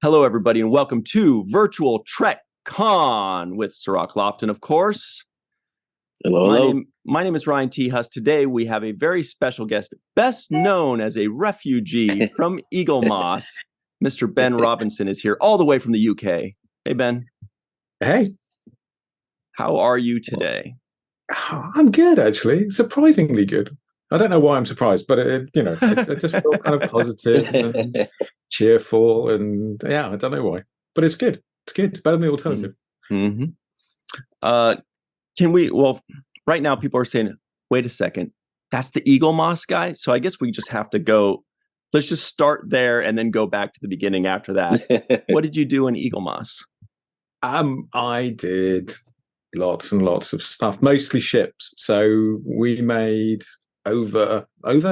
Hello, everybody, and welcome to Virtual Trek Con with Sirach Lofton, of course. Hello. My name is Ryan T. Huss. Today, we have a very special guest, best known as a refugee from Eaglemoss. Mr. Ben Robinson is here all the way from the UK. Hey, Ben. Hey. How are you today? I'm good, actually. Surprisingly good. I don't know why I'm surprised, but I just feel kind of positive and cheerful, and yeah, I don't know why, but it's good. It's good. Better than the alternative. Mm-hmm. Right now people are saying, wait a second, that's the Eaglemoss guy? So I guess we just have to go, let's just start there and then go back to the beginning after that. What did you do in Eaglemoss? I did lots and lots of stuff, mostly ships. So we made over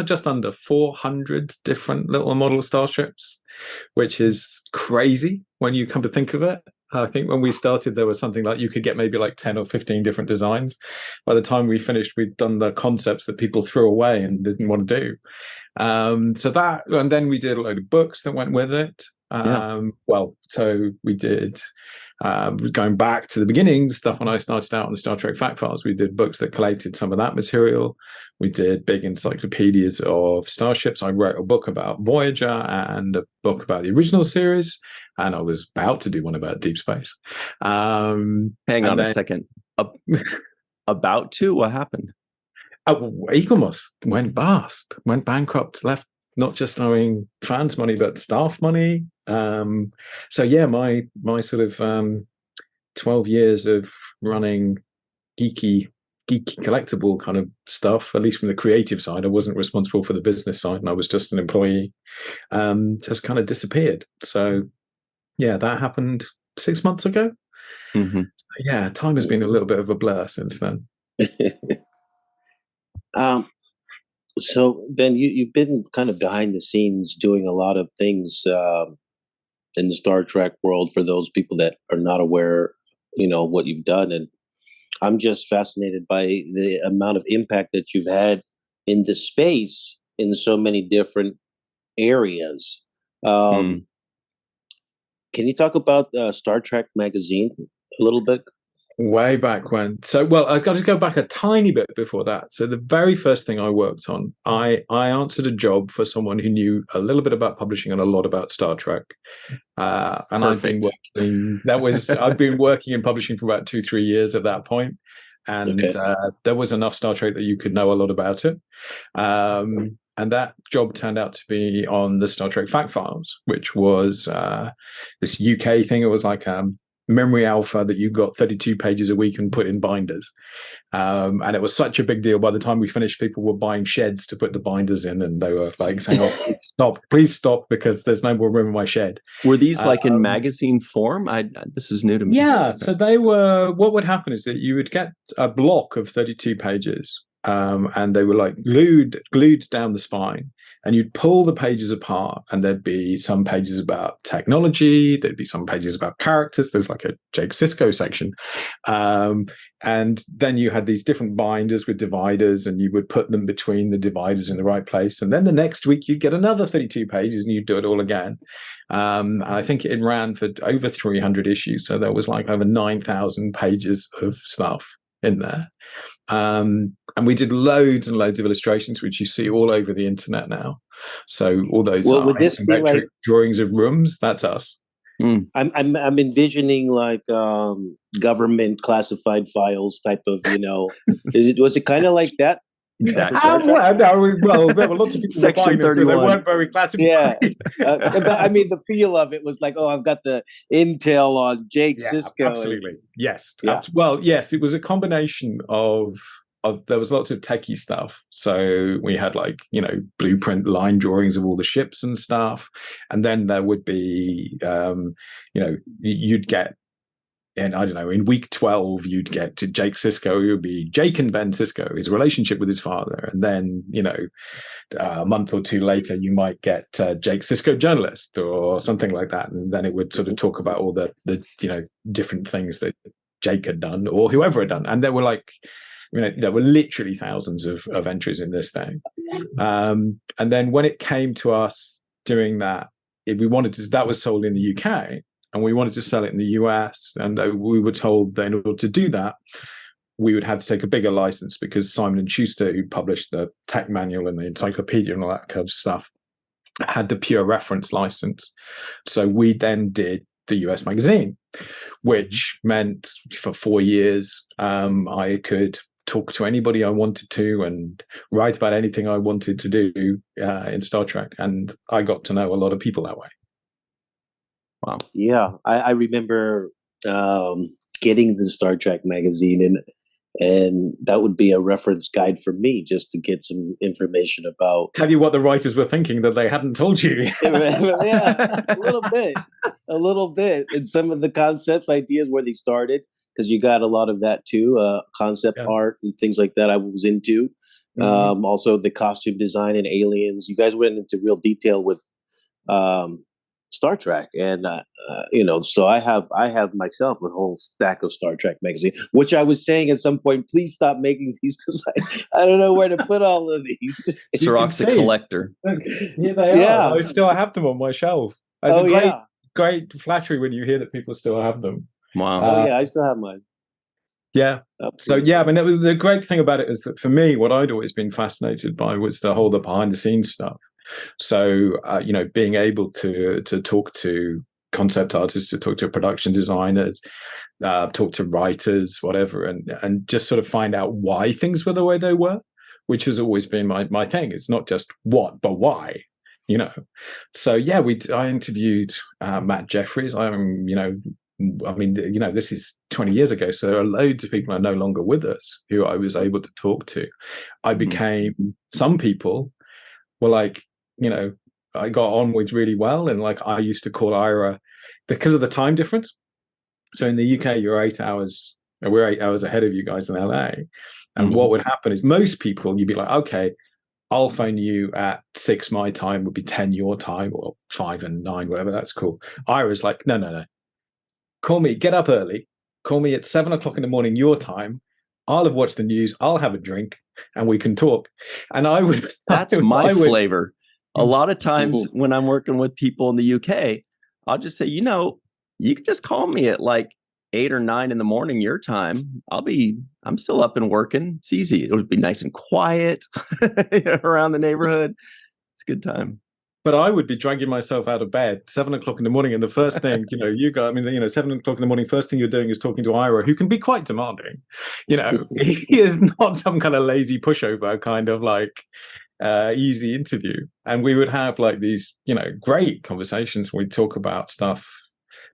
just under 400 different little model starships, which is crazy when you come to think of it. I think when we started, there was something like you could get maybe like 10 or 15 different designs. By the time we finished, we'd done the concepts that people threw away and didn't want to do. So that, and then we did a load of books that went with it. So we did, going back to the beginning, stuff when I started out on the Star Trek Fact Files, we did books that collated some of that material. We did big encyclopedias of starships. I wrote a book about Voyager and a book about the original series, and I was about to do one about deep space. Hang on a second. About to? What happened? Eaglemoss went bust, went bankrupt, left not just owing fans money, but staff money. So yeah, my sort of 12 years of running geeky collectible kind of stuff, at least from the creative side, I wasn't responsible for the business side, and I was just an employee, just kind of disappeared. So yeah, that happened 6 months ago. Mm-hmm. So, yeah, time has been a little bit of a blur since then. So Ben, you've been kind of behind the scenes doing a lot of things in the Star Trek world for those people that are not aware, what you've done. And I'm just fascinated by the amount of impact that you've had in the space in so many different areas. Can you talk about Star Trek magazine a little bit? Way back when. So, well, I've got to go back a tiny bit before that. So the very first thing I worked on, I answered a job for someone who knew a little bit about publishing and a lot about Star Trek. And I've been working in publishing for about 2-3 years at that point. And there was enough Star Trek that you could know a lot about it. And that job turned out to be on the Star Trek Fact Files, which was this UK thing. It was like memory alpha that you got 32 pages a week and put in binders. And it was such a big deal. By the time we finished, people were buying sheds to put the binders in, and they were like saying, "Oh, please stop, because there's no more room in my shed." Were these like in magazine form? This is new to me. Yeah, so they were. What would happen is that you would get a block of 32 pages, and they were like glued down the spine, and you'd pull the pages apart, and there'd be some pages about technology, there'd be some pages about characters. There's like a Jake Sisko section, and then you had these different binders with dividers, and you would put them between the dividers in the right place, and then the next week you'd get another 32 pages and you'd do it all again. And I think it ran for over 300 issues, so there was like over 9,000 pages of stuff in there. And we did loads and loads of illustrations, which you see all over the internet now. So all those isometric drawings of rooms, that's us. I'm envisioning like government classified files type of, was it kind of like that? Exactly. Well, there were lots of people Section 31. So they weren't very classified. Yeah, but I mean, the feel of it was like, oh, I've got the intel on Jake Sisko. Absolutely, yes. Yeah. Well, yes, it was a combination of there was lots of techie stuff. So we had like blueprint line drawings of all the ships and stuff, and then there would be you'd get. And I don't know, in week 12, you'd get to Jake Sisko. It would be Jake and Ben Sisko, his relationship with his father. And then, a month or two later, you might get Jake Sisko journalist or something like that. And then it would sort of talk about all the different things that Jake had done or whoever had done. And there were there were literally thousands of entries in this thing. And then when it came to us doing that we wanted to, that was sold in the UK, and we wanted to sell it in the US. And we were told that in order to do that, we would have to take a bigger license, because Simon & Schuster, who published the tech manual and the encyclopedia and all that kind of stuff, had the pure reference license. So we then did the US magazine, which meant for 4 years, I could talk to anybody I wanted to and write about anything I wanted to do in Star Trek. And I got to know a lot of people that way. Wow. Yeah, I remember getting the Star Trek magazine, and that would be a reference guide for me, just to get some information about. Tell you what the writers were thinking that they hadn't told you. Yeah, a little bit, and some of the concepts, ideas, where they started, because you got a lot of that too, concept art and things like that I was into. Also the costume design and aliens. You guys went into real detail with Star Trek, and so I have myself a whole stack of Star Trek magazine, which I was saying at some point, please stop making these, because I don't know where to put all of these. Sirach's a collector. Here they are. I still have them on my shelf. Great flattery when you hear that people still have them. Wow. I still have mine. Yeah. Absolutely. So yeah, I mean, the great thing about it is that for me, what I'd always been fascinated by was the whole behind the scenes stuff. So being able to talk to concept artists, to talk to production designers, talk to writers, whatever, and just sort of find out why things were the way they were, which has always been my thing. It's not just what, but why. So yeah, I interviewed Matt Jeffries. This is 20 years ago, so there are loads of people who are no longer with us who I was able to talk to. Some people were like, I got on with really well, and like I used to call Ira because of the time difference. So in the UK, we're 8 hours ahead of you guys in LA. And what would happen is most people, you'd be like, okay, I'll phone you at 6 my time, would be 10 your time, or 5 and 9, whatever. That's cool. Ira's like, no. Call me, get up early. Call me at 7 o'clock in the morning your time. I'll have watched the news. I'll have a drink, and we can talk. And I would. That's my flavor. A lot of times when I'm working with people in the UK, I'll just say, you can just call me at like 8 or 9 in the morning your time. I'm still up and working. It's easy. It would be nice and quiet around the neighborhood. It's a good time. But I would be dragging myself out of bed 7 o'clock in the morning, and the first thing, 7 o'clock in the morning, first thing you're doing is talking to Ira, who can be quite demanding. He is not some kind of lazy pushover kind of like easy interview. And we would have like these, great conversations. We'd talk about stuff,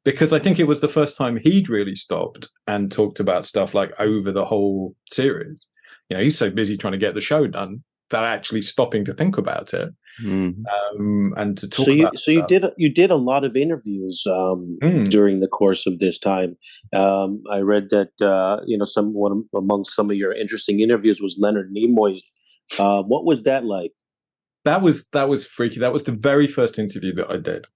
because I think it was the first time he'd really stopped and talked about stuff like over the whole series. He's so busy trying to get the show done that actually stopping to think about it. And to talk about stuff. You did a lot of interviews during the course of this time. I read that amongst some of your interesting interviews was Leonard Nimoy. What was that like? That was freaky. That was the very first interview that I did.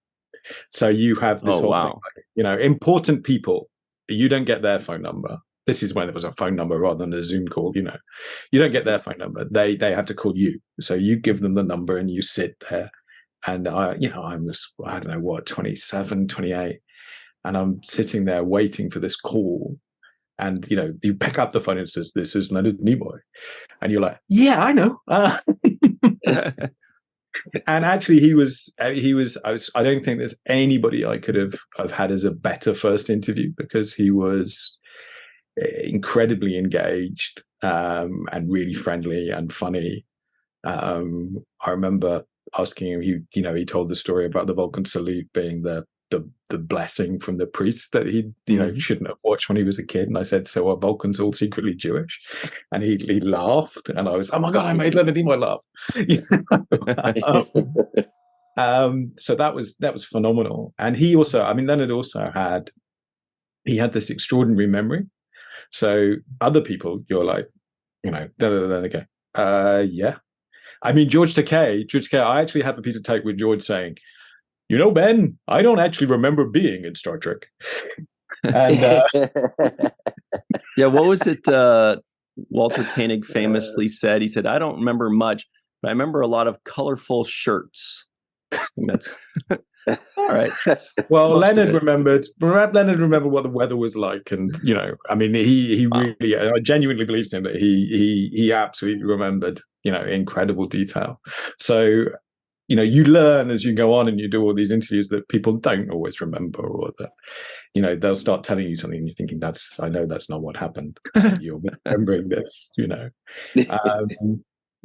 So you have this whole thing, like, important people, you don't get their phone number. This is when there was a phone number rather than a Zoom call. You don't get their phone number. They have to call you. So you give them the number and you sit there. And I was, I don't know what, 27, 28. And I'm sitting there waiting for this call. And, you pick up the phone and it says, "This is Leonard Nimoy." And you're like, yeah, I know. And actually I don't think there's anybody I could have had as a better first interview, because he was incredibly engaged and really friendly and funny. I remember asking him, he told the story about the Vulcan salute being the blessing from the priest that he shouldn't have watched when he was a kid. And I said, so are Vulcans all secretly Jewish? And he laughed, and I was, oh my God, I made Leonard Nimoy laugh. So that was phenomenal. And he also, Leonard also had this extraordinary memory. So other people, you're like, yeah. George Takei, I actually have a piece of tape with George saying, Ben, I don't actually remember being in Star Trek. And yeah, what was it Walter Koenig famously said? He said, I don't remember much, but I remember a lot of colorful shirts. That's All right. Well, Most of Leonard it. remembered. Leonard remembered what the weather was like, and I mean, he Wow. really, I genuinely believed him that he absolutely remembered, incredible detail. So, you learn as you go on and you do all these interviews that people don't always remember, or that, they'll start telling you something and you're thinking, I know that's not what happened. You're remembering this,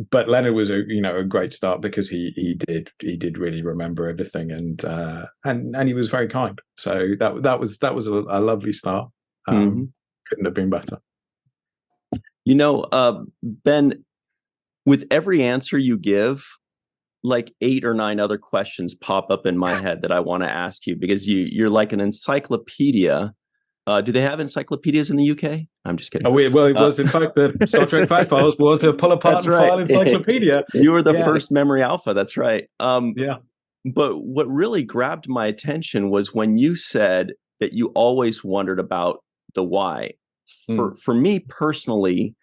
But Leonard was a great start because he did really remember everything, and he was very kind. So that was a lovely start. Couldn't have been better. Ben, with every answer you give, like 8 or 9 other questions pop up in my head that I want to ask you, because you're like an encyclopedia. Do they have encyclopedias in the UK? I'm just kidding. It was in fact the Star Trek Fact Files was a pull apart and file encyclopedia. You were the first memory alpha. That's right. Yeah. But what really grabbed my attention was when you said that you always wondered about the why. For me personally,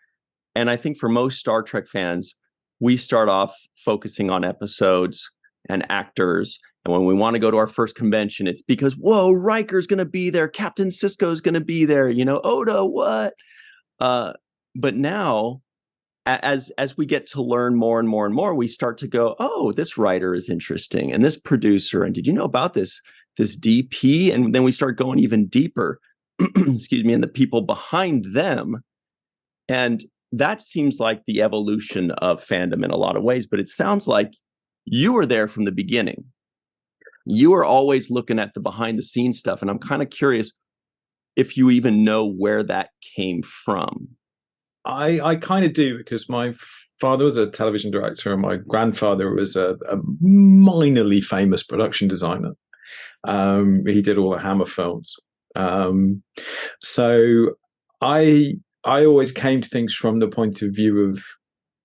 and I think for most Star Trek fans, we start off focusing on episodes and actors. And when we want to go to our first convention, it's because, whoa, Riker's going to be there. Captain Sisko's going to be there. Oda, what? But now, as we get to learn more and more and more, we start to go, oh, this writer is interesting. And this producer. And did you know about this DP? And then we start going even deeper, excuse me, and the people behind them. And that seems like the evolution of fandom in a lot of ways. But it sounds like you were there from the beginning. You are always looking at the behind the scenes stuff. And I'm kind of curious if you even know where that came from. I kind of do, because my father was a television director and my grandfather was a minorly famous production designer. He did all the Hammer films. So I always came to things from the point of view of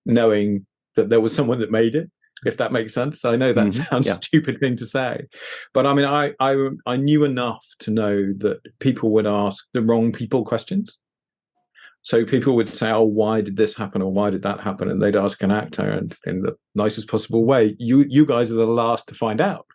knowing that there was someone that made it, if that makes sense. I know that sounds a stupid thing to say, but I mean, I knew enough to know that people would ask the wrong people questions. So people would say, oh, why did this happen? Or why did that happen? And they'd ask an actor, and in the nicest possible way, you guys are the last to find out.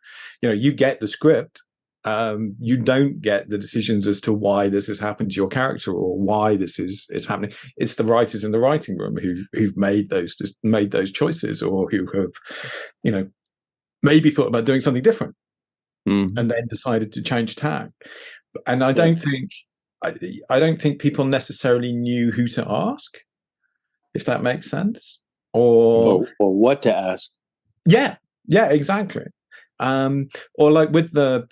You get the script. You don't get the decisions as to why this has happened to your character or why this is happening. It's the writers in the writing room who've made those choices, or who have, maybe thought about doing something different and then decided to change tack. And I don't think people necessarily knew who to ask, if that makes sense, or what to ask. Yeah, exactly. Or like with the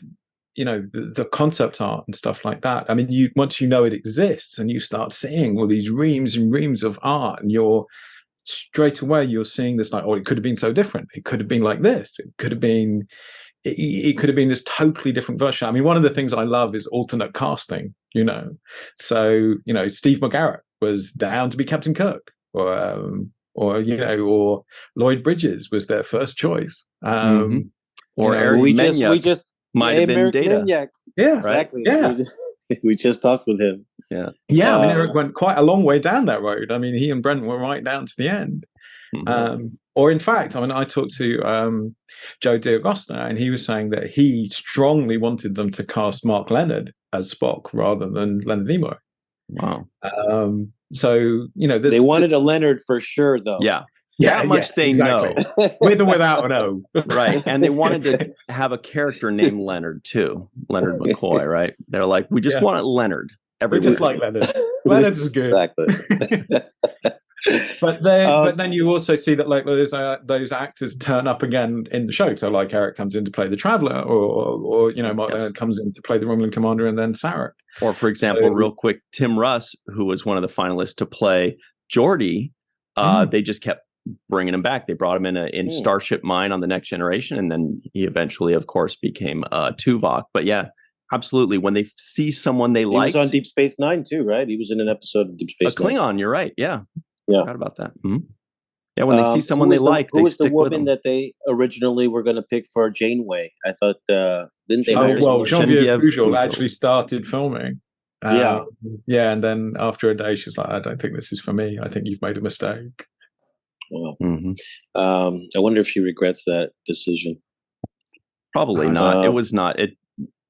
concept art and stuff like that. I mean, once it exists and you start seeing all these reams and reams of art, and you're seeing this like, oh, it could have been so different. It could have been like this. It could have been this totally different version. I mean, one of the things I love is alternate casting, So, Steve McGarrett was down to be Captain Kirk, or Lloyd Bridges was their first choice. Or Eric Menyuk might have been Data. Menyuk. Yeah, exactly. Yeah. We just talked with him. Yeah. I mean, Eric went quite a long way down that road. I mean, he and Brent were right down to the end. Or in fact, I mean, I talked to Joe D'Agosta, and he was saying that he strongly wanted them to cast Mark Leonard as Spock rather than Leonard Nimoy. Wow. So, they wanted a Leonard for sure, though. Yeah. That much they know. With or without an O. Right. And they wanted to have a character named Leonard, too. Leonard McCoy, right? They're like, we just want Leonard. We just like Leonard. Leonard is good. Exactly. But then you also see that like those actors turn up again in the show. So like Eric comes in to play the Traveler, or Mark Leonard comes in to play the Romulan Commander, and then Sarek. Or for example, real quick, Tim Russ, who was one of the finalists to play Geordi, they just kept bringing him back. They brought him in Starship Mine on the Next Generation, and then he eventually, of course, became Tuvok. But yeah, absolutely. When they see someone they like, he was on Deep Space Nine too, right? He was in an episode of Deep Space Nine. A Klingon. You're right. Yeah. Yeah. Forgot about that. Yeah, when they see someone they like, they stick with them. Who was the woman that they originally were going to pick for Janeway? I thought, didn't they? Genevieve Bujold actually started filming. Yeah, and then after a day, she was like, "I don't think this is for me. I think you've made a mistake." Wow. I wonder if she regrets that decision. Probably not. It was not. It,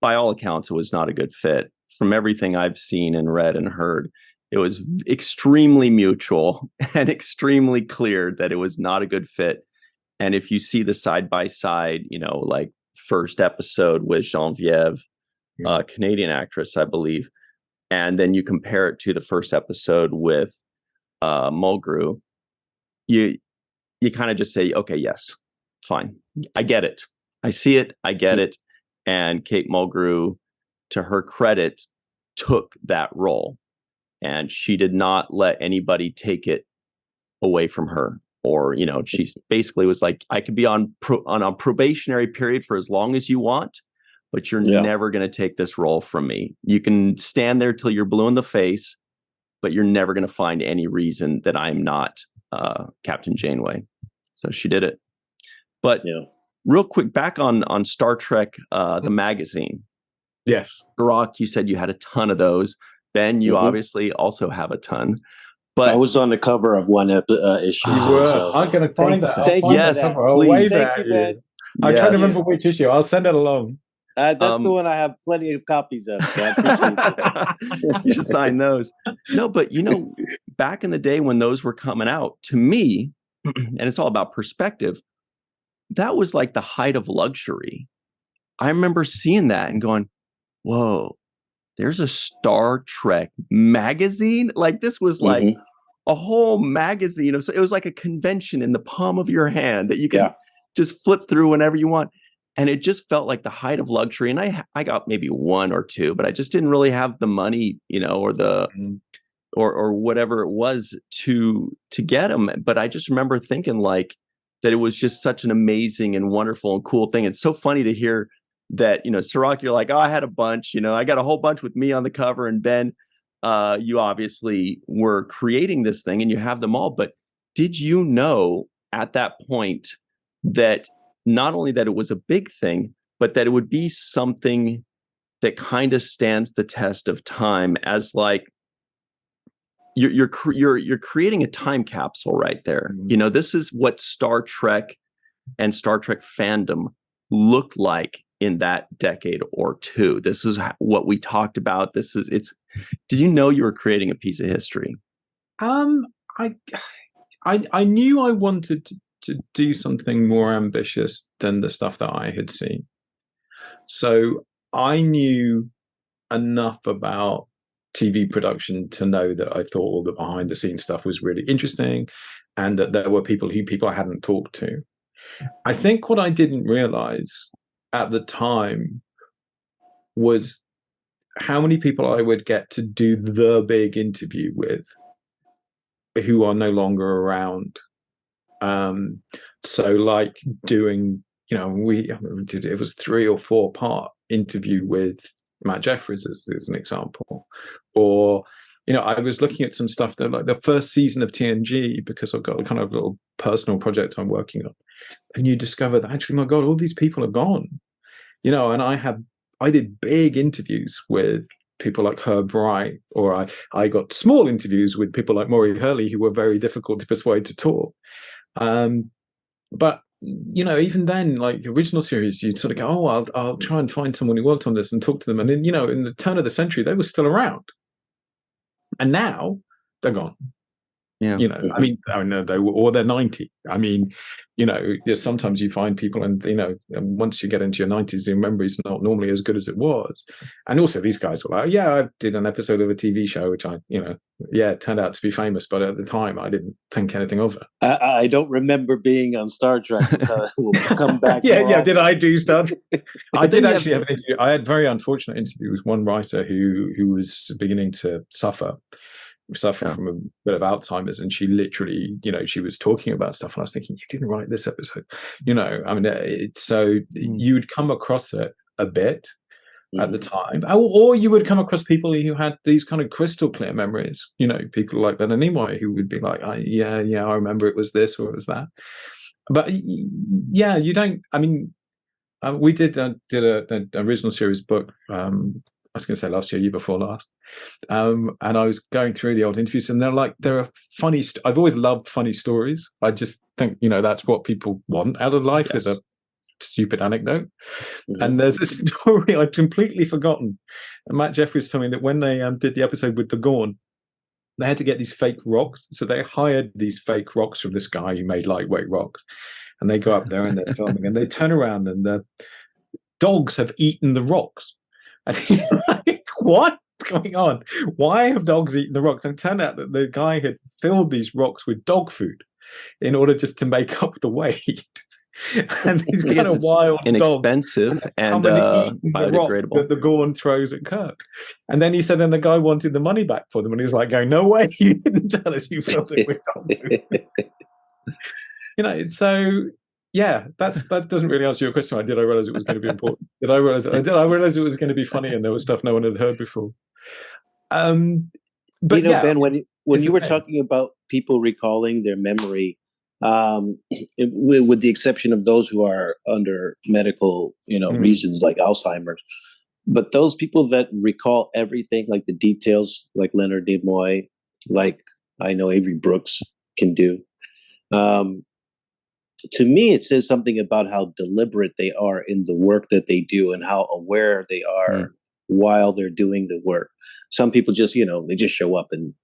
by all accounts, it was not a good fit. From everything I've seen and read and heard, it was extremely mutual and extremely clear that it was not a good fit. And if you see the side by side, like first episode with Geneviève, Canadian actress, I believe, and then you compare it to the first episode with Mulgrew, you kind of just say, okay, yes, fine, I get it, I see it, I get it. And Kate Mulgrew, to her credit, took that role, and she did not let anybody take it away from her. Or, she basically was like, I could be on a probationary period for as long as you want, but you're never going to take this role from me. You can stand there till you're blue in the face, but you're never going to find any reason that I'm not Captain Janeway. So she did it. But real quick, back on Star Trek, the magazine. Yes. Rock, you said you had a ton of those. Ben, you obviously also have a ton. But I was on the cover of one issue. You were. So. I'm going to find that. Thank you. Yes, please. Thank you, Ben. I'm trying to remember which issue. I'll send it along. That's the one I have plenty of copies of. So I appreciate it. You should sign those. No, but back in the day when those were coming out, to me, and it's all about perspective, that was like the height of luxury. I remember seeing that and going, whoa, there's a Star Trek magazine? Like, this was like a whole magazine. It was like a convention in the palm of your hand that you can just flip through whenever you want. And it just felt like the height of luxury. And I got maybe one or two, but I just didn't really have the money, or the or whatever it was to get them. But I just remember thinking like that it was just such an amazing and wonderful and cool thing. It's so funny to hear that, Sirach, you're like, oh, I had a bunch, I got a whole bunch with me on the cover. And Ben, you obviously were creating this thing and you have them all. But did you know at that point that not only that it was a big thing, but that it would be something that kind of stands the test of time, as like you're creating a time capsule right there. This is what Star Trek and Star Trek fandom looked like in that decade or two. This is what we talked about. Did you know you were creating a piece of history? I knew I wanted to do something more ambitious than the stuff that I had seen. So I knew enough about TV production to know that I thought all the behind the scenes stuff was really interesting, and that there were people I hadn't talked to. I think what I didn't realize at the time was how many people I would get to do the big interview with who are no longer around. So like doing, it was 3 or 4 part interview with Matt Jeffries as an example, or I was looking at some stuff that like the first season of TNG, because I've got a kind of little personal project I'm working on, and you discover that actually, my God, all these people are gone, and I did big interviews with people like Herb Wright, or I got small interviews with people like Maury Hurley, who were very difficult to persuade to talk. But even then, like original series, you'd sort of go, oh, I'll try and find someone who worked on this and talk to them. And then, in the turn of the century, they were still around. And now they're gone. Yeah. I mean, they're 90. I mean, sometimes you find people and once you get into your 90s, your memory's not normally as good as it was. And also these guys were like, yeah, I did an episode of a TV show, which it turned out to be famous, but at the time I didn't think anything of it. I don't remember being on Star Trek. We'll come back. Did I do Star Trek? I did actually have an interview. I had a very unfortunate interview with one writer who was beginning to suffer from a bit of Alzheimer's, and she literally, she was talking about stuff, and I was thinking, you didn't write this episode, I mean, you'd come across it a bit at the time, or you would come across people who had these kind of crystal clear memories, people like Leonard Nimoy, who would be like, I remember it was this or it was that. But you don't. I mean, we did an original series book. I was going to say last year before last, and I was going through the old interviews, and there are funny. I've always loved funny stories. I just think that's what people want out of life, is a stupid anecdote. And there's a story I'd completely forgotten. And Matt Jeffries told me that when they did the episode with the Gorn, they had to get these fake rocks. So they hired these fake rocks from this guy who made lightweight rocks. And they go up there and they're filming, and they turn around and the dogs have eaten the rocks. And he's like, what's going on? Why have dogs eaten the rocks? And it turned out that the guy had filled these rocks with dog food in order just to make up the weight. And these kind of wild inexpensive and biodegradable that the Gorn throws at Kirk. And then he said, and the guy wanted the money back for them, and he was like, going, no way, you didn't tell us you filled it with dog food. So yeah, that doesn't really answer your question. Did I realize it was going to be important? Did I realize it was going to be funny and there was stuff no one had heard before? But Ben, when you were talking about people recalling their memory, with the exception of those who are under medical, reasons like Alzheimer's, but those people that recall everything, like the details, like Leonard Nimoy, like I know Avery Brooks can do. To me, it says something about how deliberate they are in the work that they do and how aware they are while they're doing the work. Some people just, they just show up and,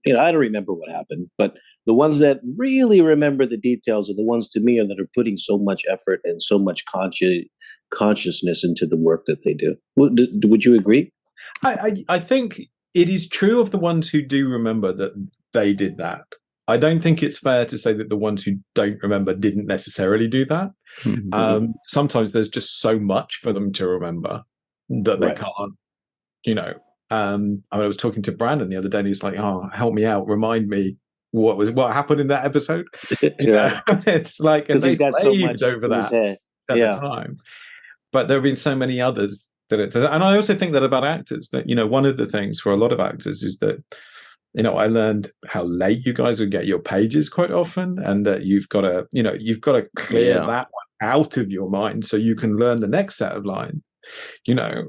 I don't remember what happened, but the ones that really remember the details are the ones to me that are putting so much effort and so much consciousness into the work that they do. Would you agree? I think it is true of the ones who do remember that they did that. I don't think it's fair to say that the ones who don't remember didn't necessarily do that. Sometimes there's just so much for them to remember that they can't, I was talking to Brandon the other day and he's like, oh, help me out. Remind me what happened in that episode. It's like, and they got so much over that at the time. But there have been so many others that it does. And I also think that about actors that, one of the things for a lot of actors is that, I learned how late you guys would get your pages quite often, and that you've got to clear that one out of your mind so you can learn the next set of lines. But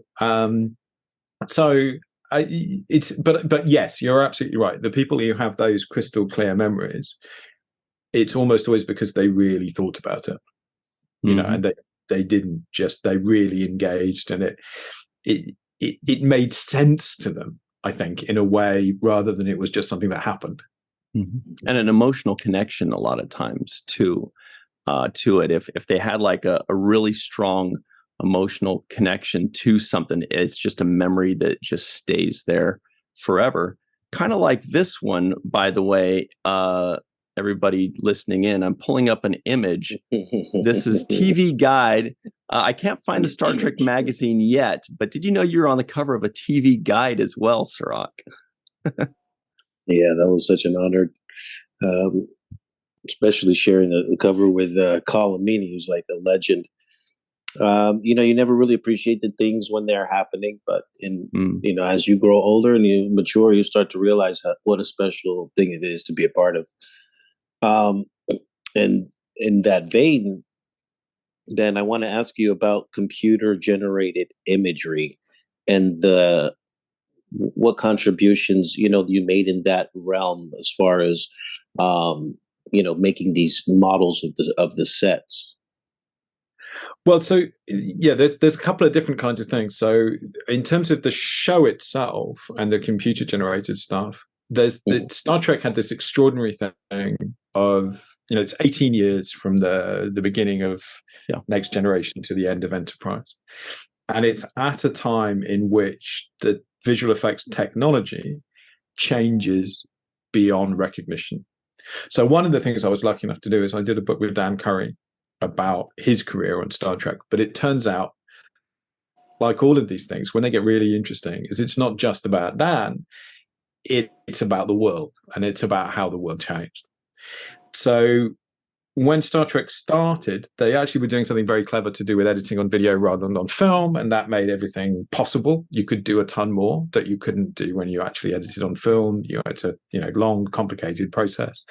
yes, you're absolutely right. The people who have those crystal clear memories, it's almost always because they really thought about it, and they didn't just, they really engaged, and it made sense to them, I think, in a way, rather than it was just something that happened. And an emotional connection a lot of times to it. If they had like a really strong emotional connection to something, it's just a memory that just stays there forever. Kind of like this one, by the way, everybody listening in, I'm pulling up an image. This is TV Guide. I can't find the Star Trek magazine yet, but did you know you were on the cover of a TV Guide as well, Sirach? Yeah, that was such an honor, especially sharing the cover with Colin Meaney, who's like a legend. You never really appreciate the things when they're happening, but as you grow older and you mature, you start to realize what a special thing it is to be a part of. And in that vein, Ben, I want to ask you about computer-generated imagery and what contributions you made in that realm as far as making these models of the sets. Well, so yeah, there's a couple of different kinds of things. So in terms of the show itself and the computer generated stuff, Star Trek had this extraordinary thing of, it's 18 years from the beginning of Next Generation to the end of Enterprise. And it's at a time in which the visual effects technology changes beyond recognition. So one of the things I was lucky enough to do is I did a book with Dan Curry about his career on Star Trek. But it turns out, like all of these things, when they get really interesting, is it's not just about Dan, it's about the world, and it's about how the world changed. So when Star Trek started, they actually were doing something very clever to do with editing on video rather than on film, and that made everything possible. You could do a ton more that you couldn't do when you actually edited on film. You had to, long, complicated process.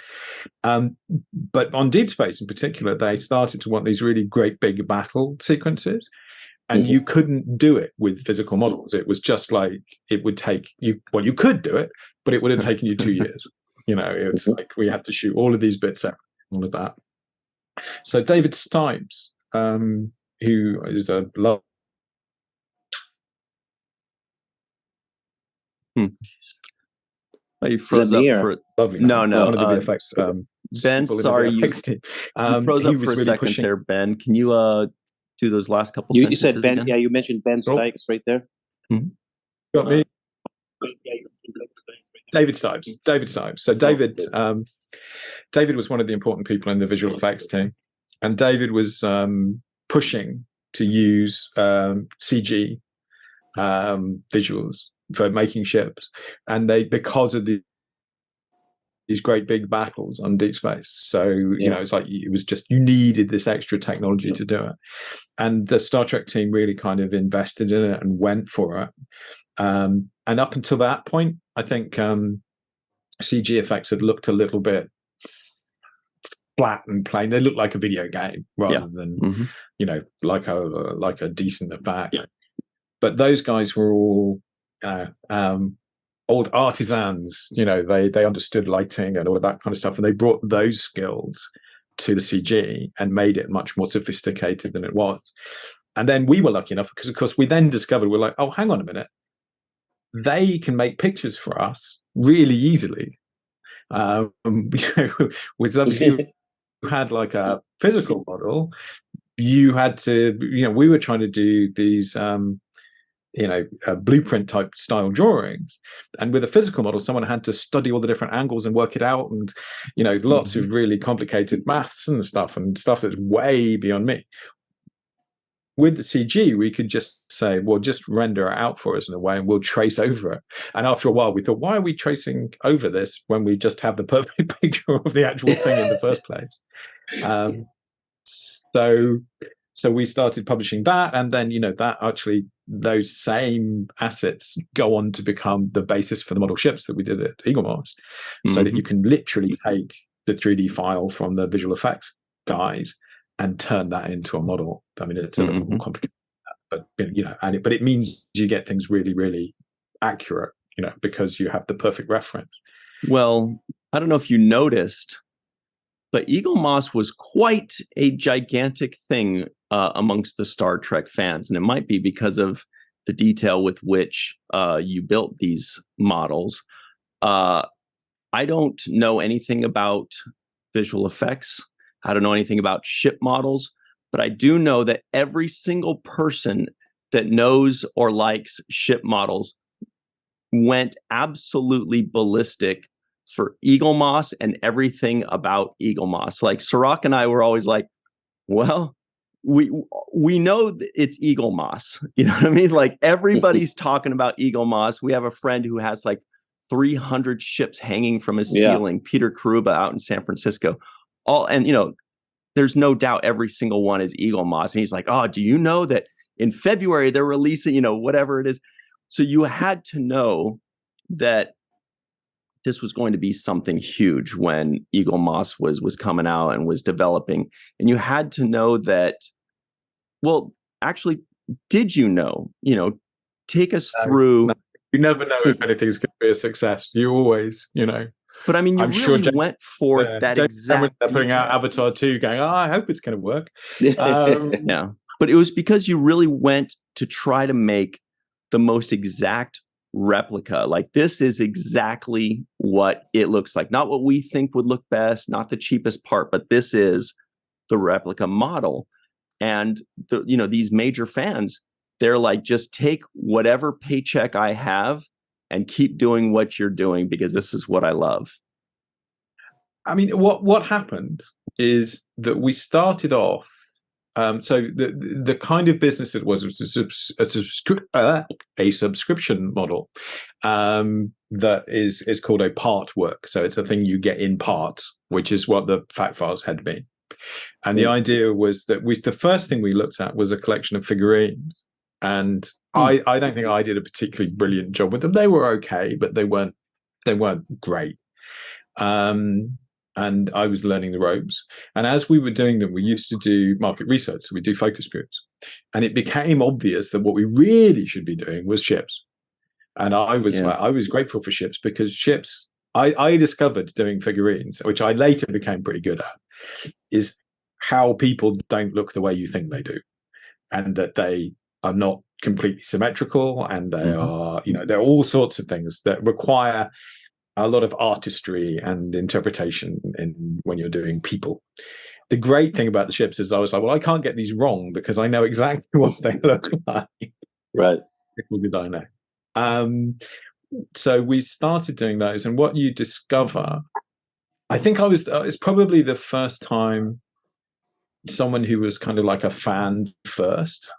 But on Deep Space in particular, they started to want these really great big battle sequences, and you couldn't do it with physical models. It was just like, it would take you, well, you could do it, but it would have taken you 2 years. It's like we had to shoot all of these bits out, all of that. So David Stipes, who is a Oh, you froze up for lovely no. one of the VFX Ben, sorry, you froze he up for was a really second pushing there, Ben. Can you do those last couple You sentences said Ben. again? Yeah, you mentioned Ben Stykes right there. Got me. David Stipes. So David was one of the important people in the visual effects team, and David was pushing to use CG visuals for making ships, and because of these great big battles on deep space. So you know, it's like it was just you needed this extra technology to do it, and the Star Trek team really kind of invested in it and went for it. And up until that point, I think CG effects had looked a little bit flat and plain. They looked like a video game rather than you know, like a decent effect. Yeah. But those guys were all old artisans. You know, they understood lighting and all of that kind of stuff, and they brought those skills to the CG and made it much more sophisticated than it was. And then we were lucky enough because, of course, we then discovered we're like, oh, hang on a minute, they can make pictures for us really easily. You know, with somebody who had like a physical model, you had to, you know, we were trying to do these you know, blueprint type style drawings, and with a physical model someone had to study all the different angles and work it out, and you know, lots of really complicated maths and stuff that's way beyond me. With the CG, we could just say, well, just render it out for us in a way and we'll trace over it. And after a while we thought, why are we tracing over this when we just have the perfect picture of the actual thing in the first place? So we started publishing that, and then, you know, that actually, those same assets go on to become the basis for the model ships that we did at Eaglemoss, so that you can literally take the 3D file from the visual effects guys and turn that into a model. I mean, it's a little more complicated, but you know, but it means you get things really, really accurate, you know, because you have the perfect reference. Well, I don't know if you noticed, but Eaglemoss was quite a gigantic thing amongst the Star Trek fans, and it might be because of the detail with which you built these models. I don't know anything about visual effects. I don't know anything about ship models, but I do know that every single person that knows or likes ship models went absolutely ballistic for Eaglemoss and everything about Eaglemoss. Like Sirach and I were always like, well, we know it's Eaglemoss. You know what I mean? Like everybody's talking about Eaglemoss. We have a friend who has like 300 ships hanging from his ceiling, Peter Karuba out in San Francisco. And you know, there's no doubt every single one is Eaglemoss. And he's like, oh, do you know that in February they're releasing, you know, whatever it is. So you had to know that this was going to be something huge when Eaglemoss was coming out and was developing. And you had to know that, well, actually, did you know, take us through. No. You never know if anything's going to be a success. You always, you know. But I mean, you really went for that exact. They're putting out Avatar 2 going, oh, I hope it's going to work. Yeah. But it was because you really went to try to make the most exact replica. Like, this is exactly what it looks like. Not what we think would look best, not the cheapest part, but this is the replica model. And these major fans, they're like, just take whatever paycheck I have and keep doing what you're doing because this is what I love. I mean, what happened is that we started off. So the kind of business it was a subscription model that is called a part work. So it's a thing you get in parts, which is what the fact files had been. And the idea was that the first thing we looked at was a collection of figurines. And I don't think I did a particularly brilliant job with them. They were okay, but they weren't great. And I was learning the ropes. And as we were doing them, we used to do market research. So we do focus groups. And it became obvious that what we really should be doing was ships. And I was grateful for ships because ships, I discovered doing figurines, which I later became pretty good at, is how people don't look the way you think they do. and that they are not completely symmetrical, and they are, there are all sorts of things that require a lot of artistry and interpretation when you're doing people. The great thing about the ships is I was like, well, I can't get these wrong because I know exactly what they look like. Right. Little did I know. So we started doing those, and what you discover, I think it's probably the first time someone who was kind of like a fan first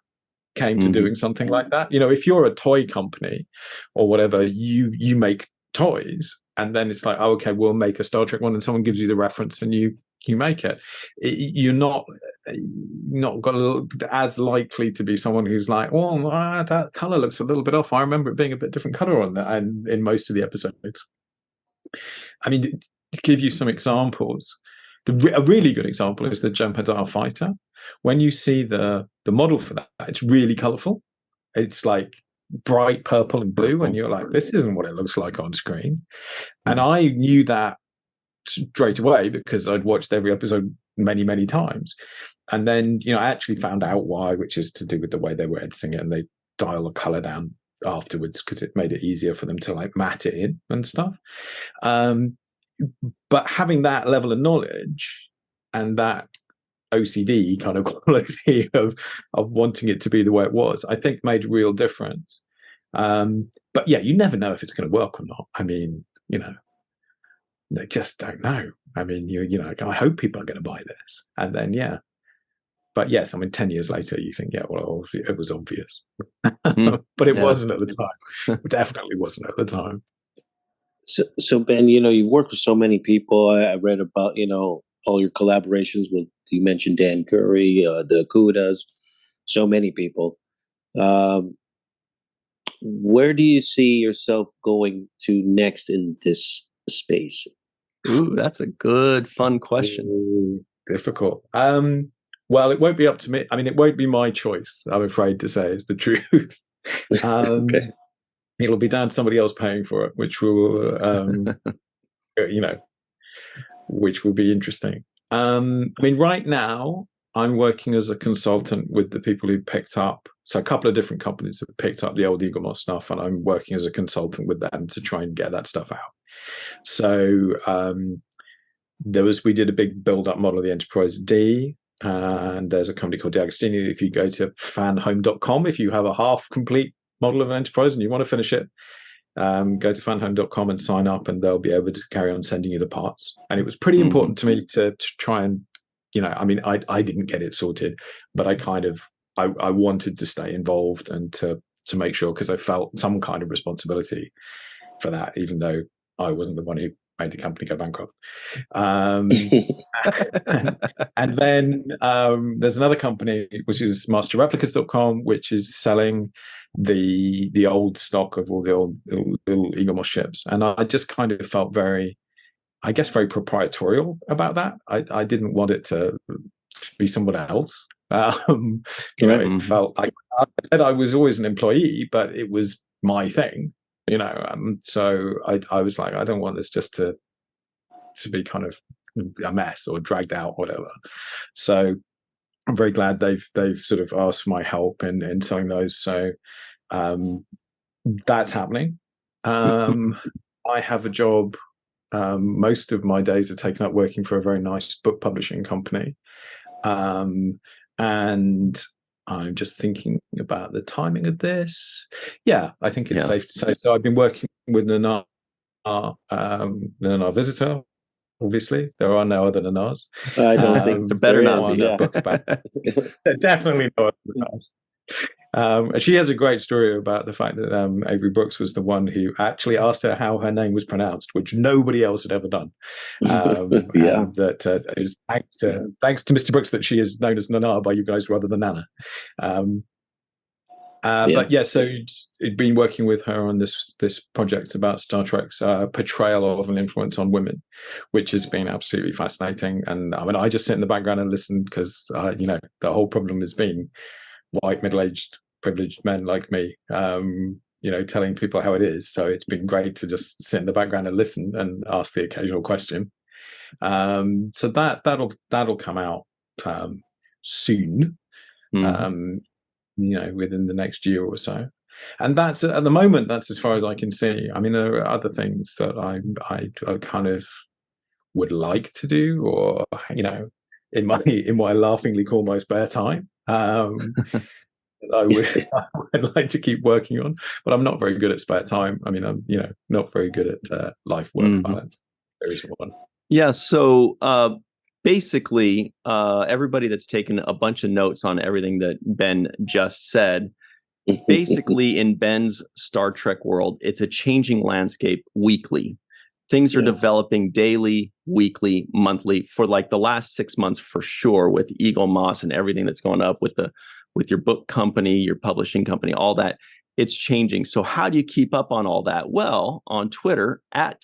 came to doing something like that. If you're a toy company or whatever, you make toys, and then it's like, oh, okay, we'll make a Star Trek one, and someone gives you the reference and you make it. You're not as likely to be someone who's like, well, that color looks a little bit off. I remember it being a bit different color on that, and in most of the episodes. I mean, to give you some examples, a really good example is the Jem'Hadar fighter. When you see the model for that, it's really colorful. It's like bright purple and blue, and you're like, this isn't what it looks like on screen. And I knew that straight away because I'd watched every episode many, many times. And then, I actually found out why, which is to do with the way they were editing it, and they dial the color down afterwards because it made it easier for them to like matte it in and stuff. But having that level of knowledge and that OCD kind of quality of wanting it to be the way it was, I think made a real difference. But yeah, you never know if it's going to work or not. I mean, they just don't know. I mean, I hope people are going to buy this. And then, yeah. But yes, I mean, 10 years later, you think, yeah, well, it was obvious. But it wasn't at the time. It definitely wasn't at the time. So Ben, you've worked with so many people. I read about, all your collaborations with, you mentioned Dan Curry, the Kudas, so many people. Where do you see yourself going to next in this space? Ooh, that's a good, fun question. Ooh, difficult. Well, it won't be up to me. I mean, it won't be my choice, I'm afraid to say, is the truth. Okay. It'll be down to somebody else paying for it, which will, which will be interesting. I mean, right now, I'm working as a consultant with the people who picked up. So a couple of different companies have picked up the old Eaglemoss stuff, and I'm working as a consultant with them to try and get that stuff out. So we did a big build-up model of the Enterprise D, and there's a company called D'Agostini. If you go to fanhome.com, if you have a half-complete model of an Enterprise and you want to finish it, go to fanhome.com and sign up, and they'll be able to carry on sending you the parts. And it was pretty important to me to try and, I mean, I didn't get it sorted, but I wanted to stay involved and to make sure, because I felt some kind of responsibility for that, even though I wasn't the one who made the company go bankrupt. And then there's another company, which is masterreplicas.com, which is selling the old stock of all the old little Eaglemoss ships. And I just kind of felt very proprietorial about that. I didn't want it to be someone else. It felt like I said I was always an employee, but it was my thing. So I was like, I don't want this just to be kind of a mess or dragged out, whatever. So I'm very glad they've sort of asked for my help in selling those. So that's happening. I have a job. Most of my days are taken up working for a very nice book publishing company. And I'm just thinking about the timing of this. Yeah, I think it's safe to say. So I've been working with Nanar Visitor. Obviously, there are no other Nanars. I don't think the better not be. Book about definitely no other Nanars. She has a great story about the fact that Avery Brooks was the one who actually asked her how her name was pronounced, which nobody else had ever done. And that is thanks to Mr. Brooks that she is known as Nana by you guys rather than Nana. But yeah, so it'd been working with her on this project about Star Trek's portrayal of an influence on women, which has been absolutely fascinating. And I mean, I just sit in the background and listen because the whole problem has been white, middle-aged, privileged men like me, telling people how it is. So it's been great to just sit in the background and listen and ask the occasional question. So that'll come out soon. within the next year or so. And that's at the moment, that's as far as I can see. I mean, there are other things that I kind of would like to do, or in my laughingly call my spare time. I would like to keep working on, but I'm not very good at spare time. I mean, I'm not very good at life work balance. There is one. Yeah. So basically, everybody that's taken a bunch of notes on everything that Ben just said, basically in Ben's Star Trek world, it's a changing landscape weekly. Things are developing daily, weekly, monthly for like the last 6 months for sure, with Eaglemoss and everything that's going up with your book company, your publishing company, all that. It's changing. So how do you keep up on all that? Well, on Twitter at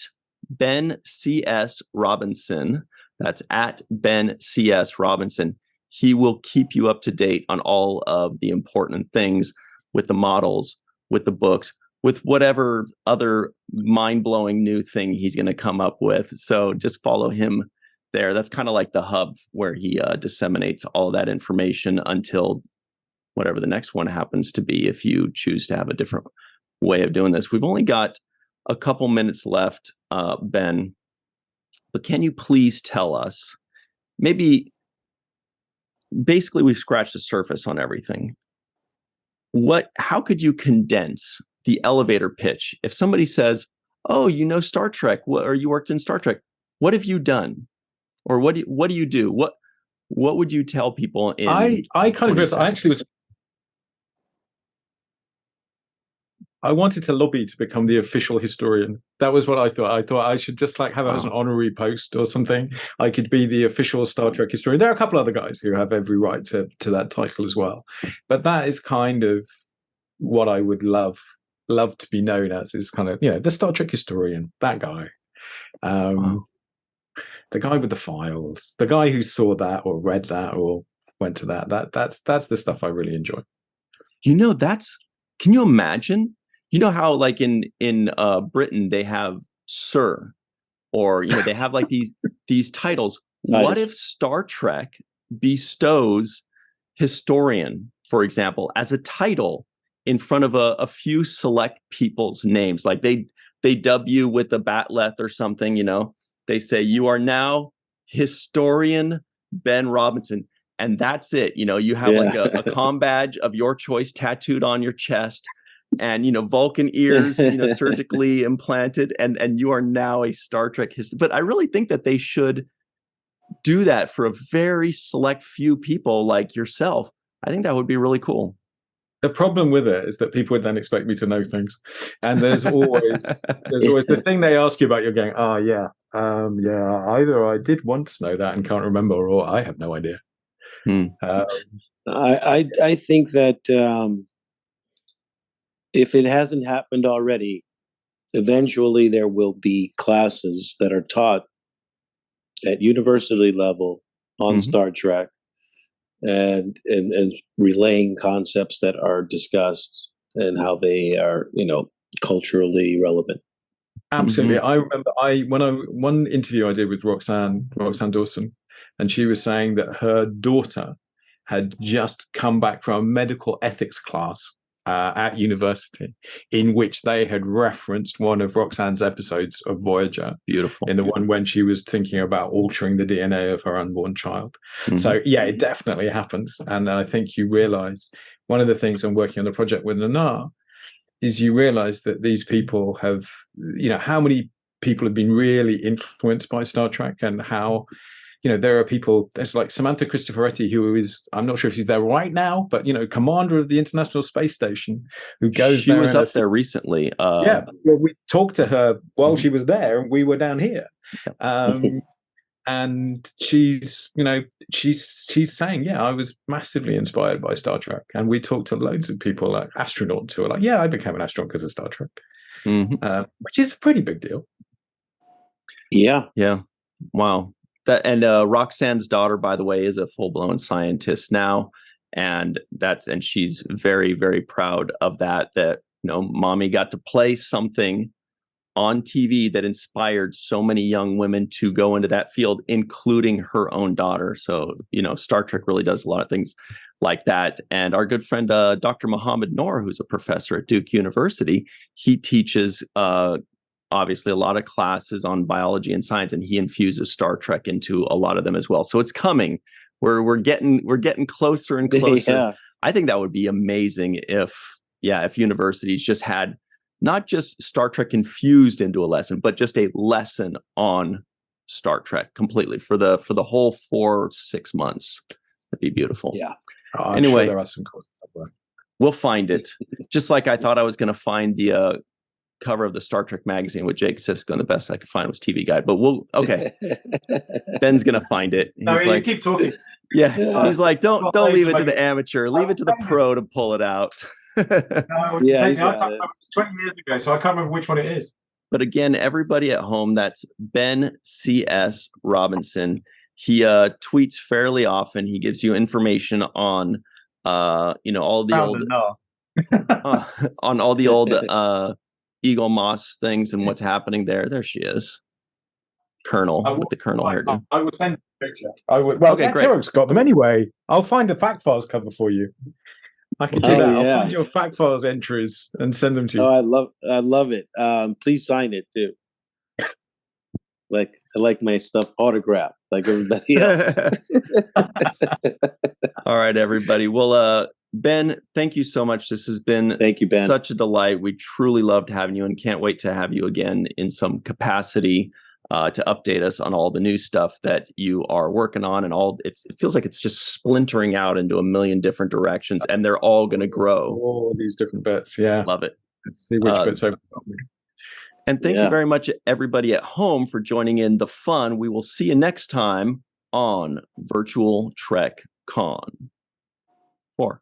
Ben CS Robinson, that's at Ben CS Robinson. He will keep you up to date on all of the important things with the models, with the books, with whatever other mind-blowing new thing he's going to come up with. So just follow him there. That's kind of like the hub where he disseminates all that information until whatever the next one happens to be, if you choose to have a different way of doing this. We've only got a couple minutes left, Ben, but can you please tell us, basically we've scratched the surface on everything. How could you condense the elevator pitch? If somebody says, "Oh, Star Trek, or you worked in Star Trek, what have you done?" Or what do you do? What would you tell people in I kind of I actually was I wanted to lobby to become the official historian. That was what I thought. I thought I should just have it as an honorary post or something. I could be the official Star Trek historian. There are a couple other guys who have every right to that title as well. But that is kind of what I would love to be known as, is kind of, the Star Trek historian, that guy. The guy with the files, the guy who saw that or read that or went to that's the stuff I really enjoy. Can you imagine? You know how like in Britain they have Sir, or they have like these titles. What if Star Trek bestows historian, for example, as a title in front of a few select people's names? Like they dub you with a batleth or something, they say, "You are now historian Ben Robinson." And that's it. You have like a comm badge of your choice tattooed on your chest, and Vulcan ears, surgically implanted, and you are now a Star Trek history. But I really think that they should do that for a very select few people like yourself. I think that would be really cool. The problem with it is that people would then expect me to know things, and there's always the thing they ask you about. You're going, "Oh yeah, either I did once know that and can't remember, or I have no idea." I think that if it hasn't happened already, eventually there will be classes that are taught at university level on Star Trek, and relaying concepts that are discussed and how they are, culturally relevant. Absolutely. I remember one interview I did with Roxanne Dawson, and she was saying that her daughter had just come back from a medical ethics class at university, in which they had referenced one of Roxanne's episodes of Voyager. Beautiful. In the one when she was thinking about altering the DNA of her unborn child. So yeah, it definitely happens. And I think you realize, one of the things I'm working on the project with Nanar is, you realize that these people have, how many people have been really influenced by Star Trek, and how, there are people, there's like Samantha Cristoforetti, who is, I'm not sure if she's there right now, but, commander of the International Space Station, who goes She was up there recently. Well, we talked to her while she was there, and we were down here. And she's saying, I was massively inspired by Star Trek. And we talked to loads of people, like astronauts, who are like, I became an astronaut because of Star Trek, which is a pretty big deal. Yeah. Wow. And Roxanne's daughter, by the way, is a full-blown scientist now, and she's very, very proud of that. Mommy got to play something on TV that inspired so many young women to go into that field, including her own daughter. So, Star Trek really does a lot of things like that. And our good friend, Dr. Muhammad Noor, who's a professor at Duke University, he teaches obviously a lot of classes on biology and science, and he infuses Star Trek into a lot of them as well. So it's coming. We're getting closer and closer. Yeah. I think that would be amazing if universities just had not just Star Trek infused into a lesson, but just a lesson on Star Trek completely for the whole 4 or 6 months. That'd be beautiful. Yeah. I'm Anyway, sure there are some courses out there. We'll find it. Just like I thought I was going to find the cover of the Star Trek magazine with Jake Sisko, and the best I could find was TV Guide. But Ben's going to find it. No, you keep talking. Yeah, he's like, don't leave it to the amateur. Leave it to the pro to pull it out. No, Yeah, it was 20 years ago, so I can't remember which one it is. But again, everybody at home, that's Ben C.S. Robinson. He tweets fairly often. He gives you information on, all the on all the old Eaglemoss things and what's happening there. There she is, Colonel with the Colonel hairdo. I will send a picture. Okay, great. Xerox got them anyway. I'll find the fact files cover for you. I can do that. Yeah. I'll find your fact files entries and send them to you. Oh, I love it. Please sign it too. I like my stuff autographed like everybody else. All right, everybody. Well, Ben, thank you so much. This has been Thank you, Ben. Such a delight. We truly loved having you and can't wait to have you again in some capacity to update us on all the new stuff that you are working on, and it feels like it's just splintering out into a million different directions, and they're all going to grow. All these different bits, yeah. Love it. Let's see which bits open. And thank you very much, everybody at home, for joining in the fun. We will see you next time on Virtual Trek Con 4.